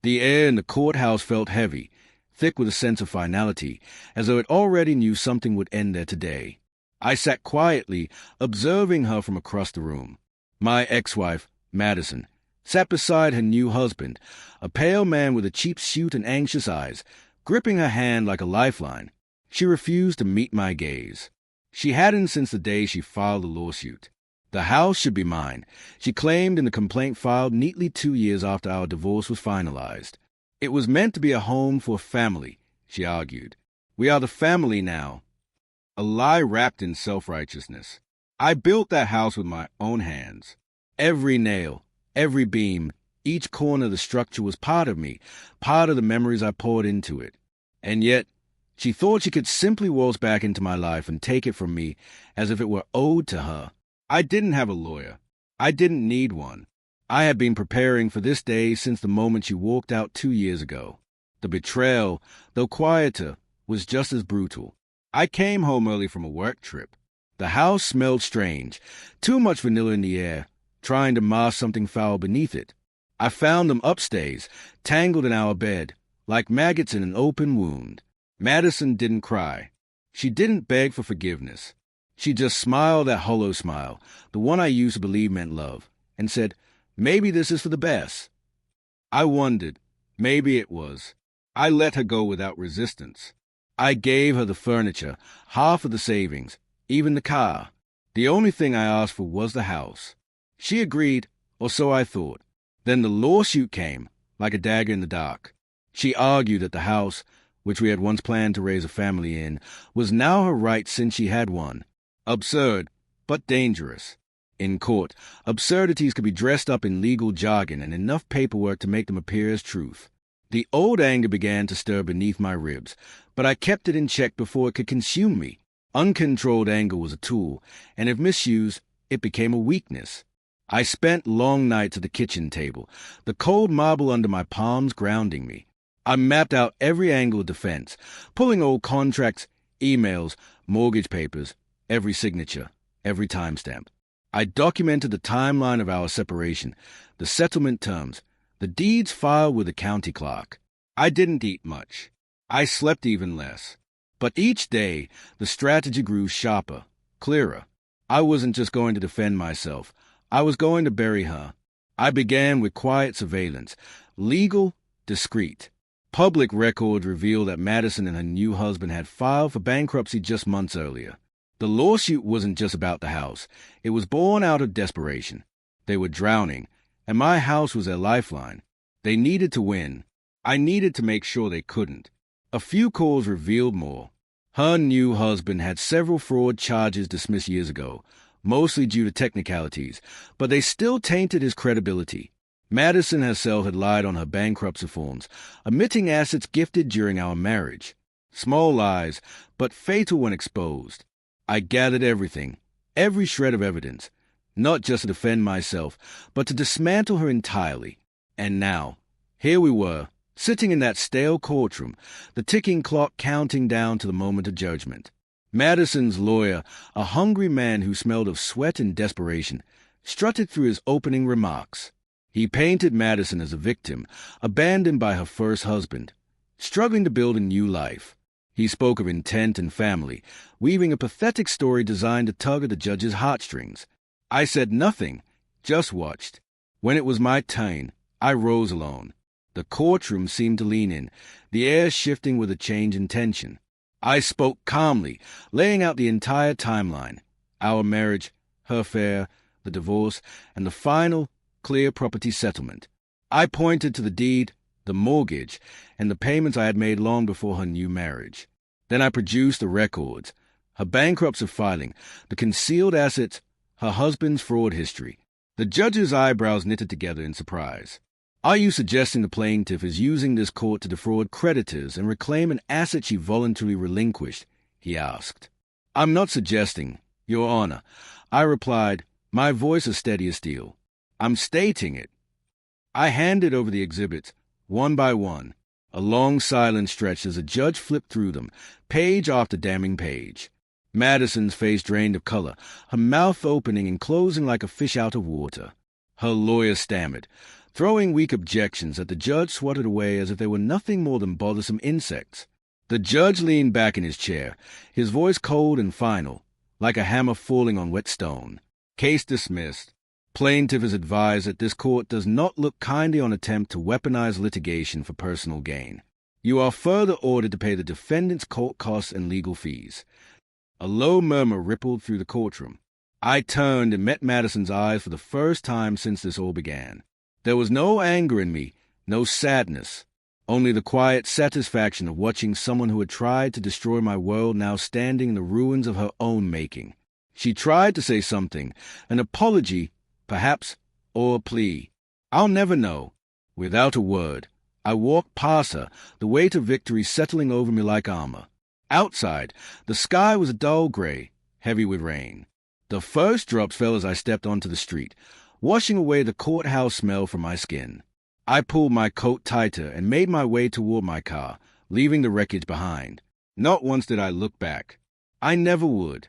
The air in the courthouse felt heavy, thick with a sense of finality, as though it already knew something would end there today. I sat quietly, observing her from across the room. My ex-wife, Madison, sat beside her new husband, a pale man with a cheap suit and anxious eyes, gripping her hand like a lifeline. She refused to meet my gaze. She hadn't since the day she filed the lawsuit. The house should be mine, she claimed in the complaint filed neatly 2 years after our divorce was finalized. It was meant to be a home for a family, she argued. We are the family now. A lie wrapped in self-righteousness. I built that house with my own hands. Every nail, every beam, each corner of the structure was part of me, part of the memories I poured into it. And yet, she thought she could simply waltz back into my life and take it from me as if it were owed to her. I didn't have a lawyer. I didn't need one. I had been preparing for this day since the moment she walked out 2 years ago. The betrayal, though quieter, was just as brutal. I came home early from a work trip. The house smelled strange, too much vanilla in the air, trying to mask something foul beneath it. I found them upstairs, tangled in our bed, like maggots in an open wound. Madison didn't cry. She didn't beg for forgiveness. She just smiled that hollow smile, the one I used to believe meant love, and said, "Maybe this is for the best." I wondered. Maybe it was. I let her go without resistance. I gave her the furniture, half of the savings, even the car. The only thing I asked for was the house. She agreed, or so I thought. Then the lawsuit came, like a dagger in the dark. She argued that the house, which we had once planned to raise a family in, was now her right since she had one. Absurd, but dangerous. In court, absurdities could be dressed up in legal jargon and enough paperwork to make them appear as truth. The old anger began to stir beneath my ribs, but I kept it in check before it could consume me. Uncontrolled anger was a tool, and if misused, it became a weakness. I spent long nights at the kitchen table, the cold marble under my palms grounding me. I mapped out every angle of defense, pulling old contracts, emails, mortgage papers, every signature, every timestamp. I documented the timeline of our separation, the settlement terms, the deeds filed with the county clerk. I didn't eat much. I slept even less. But each day, the strategy grew sharper, clearer. I wasn't just going to defend myself. I was going to bury her. I began with quiet surveillance, legal, discreet. Public records revealed that Madison and her new husband had filed for bankruptcy just months earlier. The lawsuit wasn't just about the house. It was born out of desperation. They were drowning, and my house was their lifeline. They needed to win. I needed to make sure they couldn't. A few calls revealed more. Her new husband had several fraud charges dismissed years ago, mostly due to technicalities, but they still tainted his credibility. Madison herself had lied on her bankruptcy forms, omitting assets gifted during our marriage. Small lies, but fatal when exposed. I gathered everything, every shred of evidence, not just to defend myself, but to dismantle her entirely. And now, here we were, sitting in that stale courtroom, the ticking clock counting down to the moment of judgment. Madison's lawyer, a hungry man who smelled of sweat and desperation, strutted through his opening remarks. He painted Madison as a victim, abandoned by her first husband, struggling to build a new life. He spoke of intent and family, weaving a pathetic story designed to tug at the judge's heartstrings. I said nothing, just watched. When it was my turn, I rose alone. The courtroom seemed to lean in, the air shifting with a change in tension. I spoke calmly, laying out the entire timeline. Our marriage, her affair, the divorce, and the final, clear property settlement. I pointed to the deed, the mortgage, and the payments I had made long before her new marriage. Then I produced the records, her bankruptcy filing, the concealed assets, her husband's fraud history. The judge's eyebrows knitted together in surprise. "Are you suggesting the plaintiff is using this court to defraud creditors and reclaim an asset she voluntarily relinquished?" he asked. "I'm not suggesting, Your Honor," I replied, my voice as steady as steel. "I'm stating it." I handed over the exhibits, one by one. A long silence stretched as the judge flipped through them, page after damning page. Madison's face drained of color, her mouth opening and closing like a fish out of water. Her lawyer stammered. Throwing weak objections that the judge swatted away as if they were nothing more than bothersome insects. The judge leaned back in his chair, his voice cold and final, like a hammer falling on wet stone. Case dismissed. Plaintiff is advised that this court does not look kindly on attempt to weaponize litigation for personal gain. You are further ordered to pay the defendant's court costs and legal fees. A low murmur rippled through the courtroom. I turned and met Madison's eyes for the first time since this all began. There was no anger in me, no sadness, only the quiet satisfaction of watching someone who had tried to destroy my world now standing in the ruins of her own making. She tried to say something, an apology, perhaps, or a plea. I'll never know. Without a word, I walked past her, the weight of victory settling over me like armor. Outside, the sky was a dull gray, heavy with rain. The first drops fell as I stepped onto the street, washing away the courthouse smell from my skin. I pulled my coat tighter and made my way toward my car, leaving the wreckage behind. Not once did I look back. I never would.